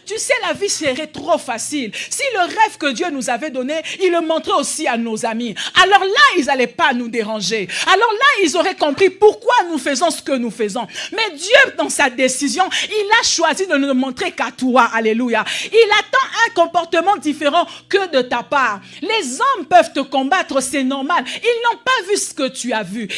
Tu sais, la vie serait trop facile. Si le rêve que Dieu nous avait donné, il le montrait aussi à nos amis. Alors là, ils n'allaient pas nous déranger. Alors là, ils auraient compris pourquoi nous faisons ce que nous faisons. Mais Dieu, dans sa décision, il a choisi de ne le montrer qu'à toi. Alléluia. Il attend un comportement différent que de ta part. Les hommes peuvent te combattre, c'est normal. Ils n'ont pas vu ce que tu as vu.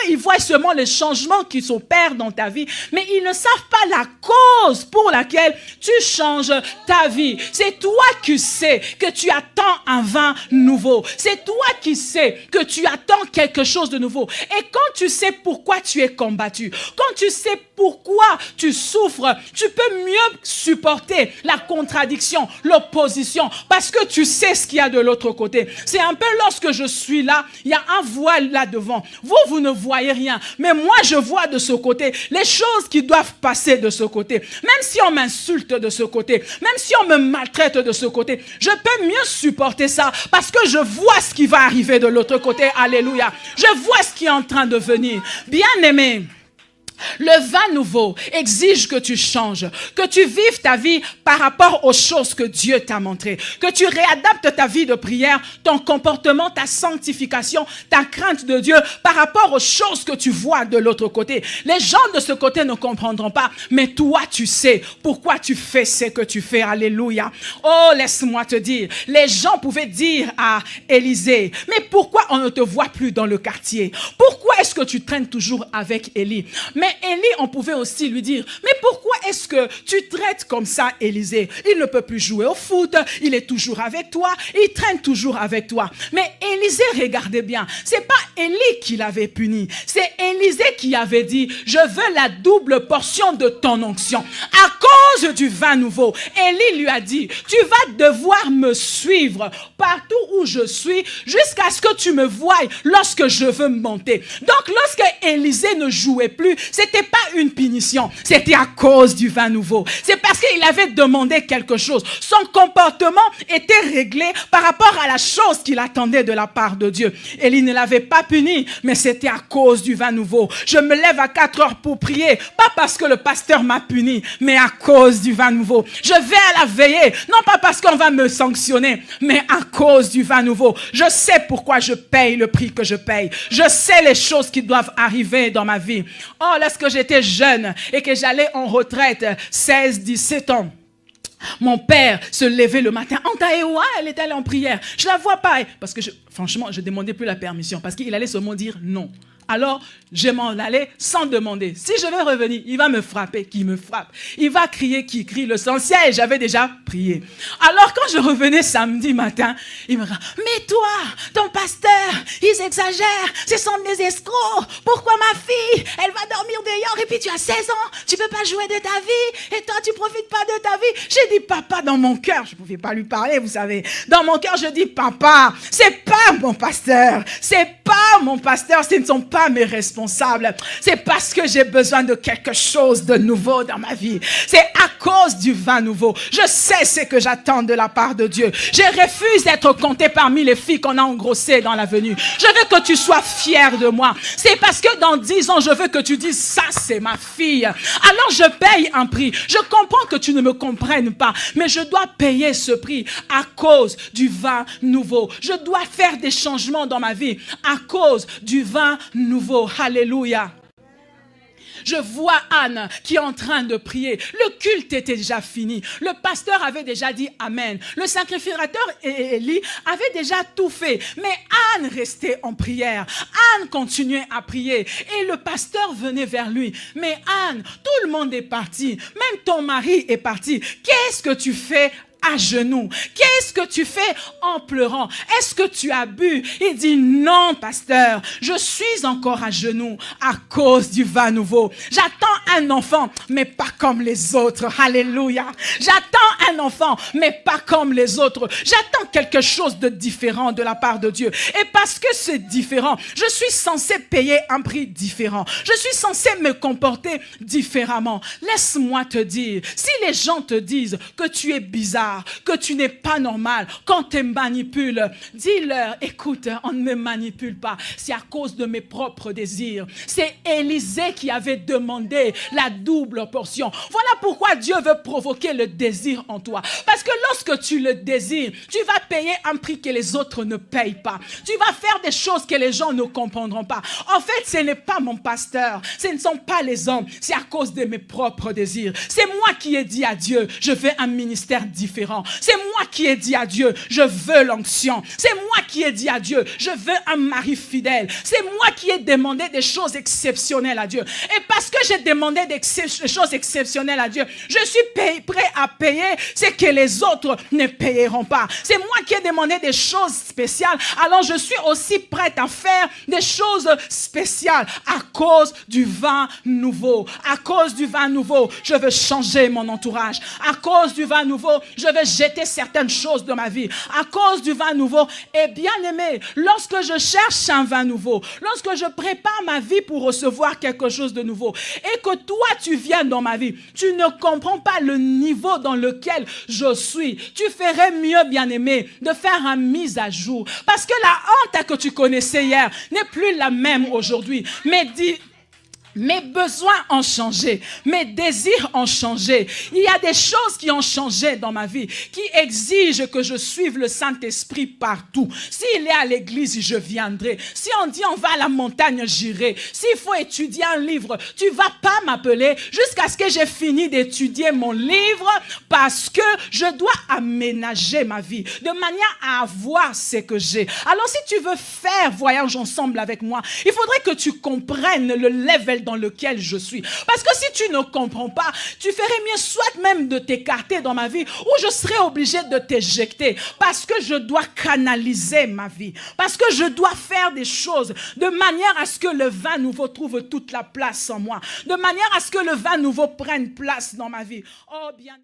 Ils voient seulement les changements qui s'opèrent dans ta vie, mais ils ne savent pas la cause pour laquelle tu changes ta vie. C'est toi qui sais que tu attends un vin nouveau. C'est toi qui sais que tu attends quelque chose de nouveau. Et quand tu sais pourquoi tu es combattu, quand tu sais pourquoi tu souffres, tu peux mieux supporter la contradiction, l'opposition, parce que tu sais ce qu'il y a de l'autre côté. C'est un peu lorsque je suis là, il y a un voile là devant. Vous ne voyez rien, mais moi je vois de ce côté les choses qui doivent passer de ce côté. Même si on m'insulte de ce côté, même si on me maltraite de ce côté, je peux mieux supporter ça parce que je vois ce qui va arriver de l'autre côté. Alléluia. Je vois ce qui est en train de venir. Bien-aimé, le vin nouveau exige que tu changes, que tu vives ta vie par rapport aux choses que Dieu t'a montrées, que tu réadaptes ta vie de prière, ton comportement, ta sanctification, ta crainte de Dieu par rapport aux choses que tu vois de l'autre côté. Les gens de ce côté ne comprendront pas, mais toi tu sais pourquoi tu fais ce que tu fais. Alléluia. Oh, laisse-moi te dire, les gens pouvaient dire à Élisée, mais pourquoi on ne te voit plus dans le quartier? Pourquoi est-ce que tu traînes toujours avec Élie? Mais Élie, on pouvait aussi lui dire, mais pourquoi est-ce que tu traites comme ça Élisée? Il ne peut plus jouer au foot, il est toujours avec toi, il traîne toujours avec toi. Mais Élisée, regardez bien, c'est pas Élie qui l'avait puni, c'est Élisée qui avait dit, je veux la double portion de ton onction. À cause du vin nouveau, Élie lui a dit, tu vas devoir me suivre partout où je suis jusqu'à ce que tu me voies lorsque je veux monter. Donc lorsque Élisée ne jouait plus, c'était pas une punition, c'était à cause du vin nouveau. C'est parce qu'il avait demandé quelque chose. Son comportement était réglé par rapport à la chose qu'il attendait de la part de Dieu. Élie ne l'avait pas puni, mais c'était à cause du vin nouveau. Je me lève à 4 heures pour prier, pas parce que le pasteur m'a puni, mais à cause du vin nouveau. Je vais à la veillée, non pas parce qu'on va me sanctionner, mais à cause du vin nouveau. Je sais pourquoi je paye le prix que je paye. Je sais les choses qui doivent arriver dans ma vie. Oh, lorsque j'étais jeune et que j'allais en retraite, 16, 17 ans, mon père se levait le matin. Antaewa, elle est allée en prière. Je la vois pas. Parce que franchement, je ne demandais plus la permission. Parce qu'il allait seulement dire non. Alors, je m'en allais sans demander. Si je vais revenir, il va me frapper, qui me frappe. Il va crier, qui crie. L'essentiel, j'avais déjà prié. Alors, quand je revenais samedi matin, il me dit, mais toi, ton pasteur, ils exagèrent. Ce sont des escrocs. Pourquoi ma fille, elle va dormir dehors et puis tu as 16 ans, tu ne peux pas jouer de ta vie et toi, tu ne profites pas de ta vie. J'ai dit, papa, dans mon cœur, je ne pouvais pas lui parler, vous savez. Dans mon cœur, je dis, papa, c'est pas mon pasteur. C'est pas mon pasteur, ce ne sont pas mes responsables. C'est parce que j'ai besoin de quelque chose de nouveau dans ma vie. C'est à cause du vin nouveau. Je sais ce que j'attends de la part de Dieu. Je refuse d'être comptée parmi les filles qu'on a engrossées dans l'avenue. Je veux que tu sois fière de moi. C'est parce que dans 10 ans, je veux que tu dises, ça c'est ma fille. Alors je paye un prix. Je comprends que tu ne me comprennes pas, mais je dois payer ce prix à cause du vin nouveau. Je dois faire des changements dans ma vie à cause du vin nouveau. Alléluia. Je vois Anne qui est en train de prier. Le culte était déjà fini. Le pasteur avait déjà dit Amen. Le sacrificateur et Élie avaient déjà tout fait. Mais Anne restait en prière. Anne continuait à prier. Et le pasteur venait vers lui. Mais Anne, tout le monde est parti. Même ton mari est parti. Qu'est-ce que tu fais à genoux? Qu'est-ce que tu fais en pleurant? Est-ce que tu as bu? Il dit non, pasteur, je suis encore à genoux à cause du vin nouveau. J'attends un enfant, mais pas comme les autres. Alléluia. J'attends un enfant, mais pas comme les autres. J'attends quelque chose de différent de la part de Dieu. Et parce que c'est différent, je suis censé payer un prix différent. Je suis censé me comporter différemment. Laisse-moi te dire, si les gens te disent que tu es bizarre, voir que tu n'es pas normal quand tu manipules. Dis-leur, écoute, on ne me manipule pas. C'est à cause de mes propres désirs. C'est Élisée qui avait demandé la double portion. Voilà pourquoi Dieu veut provoquer le désir en toi. Parce que lorsque tu le désires, tu vas payer un prix que les autres ne payent pas. Tu vas faire des choses que les gens ne comprendront pas. En fait, ce n'est pas mon pasteur. Ce ne sont pas les hommes. C'est à cause de mes propres désirs. C'est moi qui ai dit à Dieu, je veux un ministère différent. C'est moi qui ai dit à Dieu, je veux l'onction. C'est moi qui ai dit à Dieu, je veux un mari fidèle. C'est moi qui ai demandé des choses exceptionnelles à Dieu. Et parce que j'ai demandé des choses exceptionnelles à Dieu, je suis prêt à payer ce que les autres ne payeront pas. C'est moi qui ai demandé des choses spéciales. Alors je suis aussi prête à faire des choses spéciales à cause du vin nouveau. À cause du vin nouveau, je veux changer mon entourage. À cause du vin nouveau, je vais jeter certaines choses de ma vie. À cause du vin nouveau, et bien aimé, lorsque je cherche un vin nouveau, lorsque je prépare ma vie pour recevoir quelque chose de nouveau, et que toi tu viens dans ma vie, tu ne comprends pas le niveau dans lequel je suis, tu ferais mieux, bien aimé, de faire une mise à jour. Parce que la honte que tu connaissais hier n'est plus la même aujourd'hui. Mais dis... Mes besoins ont changé, mes désirs ont changé. Il y a des choses qui ont changé dans ma vie, qui exigent que je suive le Saint-Esprit partout. S'il est à l'église, je viendrai. Si on dit on va à la montagne, j'irai. S'il faut étudier un livre, tu ne vas pas m'appeler jusqu'à ce que j'ai fini d'étudier mon livre, parce que je dois aménager ma vie de manière à avoir ce que j'ai. Alors si tu veux faire voyage ensemble avec moi, il faudrait que tu comprennes le level dans lequel je suis. Parce que si tu ne comprends pas, tu ferais mieux soit même de t'écarter dans ma vie, ou je serais obligé de t'éjecter, parce que je dois canaliser ma vie, parce que je dois faire des choses de manière à ce que le vin nouveau trouve toute la place en moi, de manière à ce que le vin nouveau prenne place dans ma vie. Oh bien.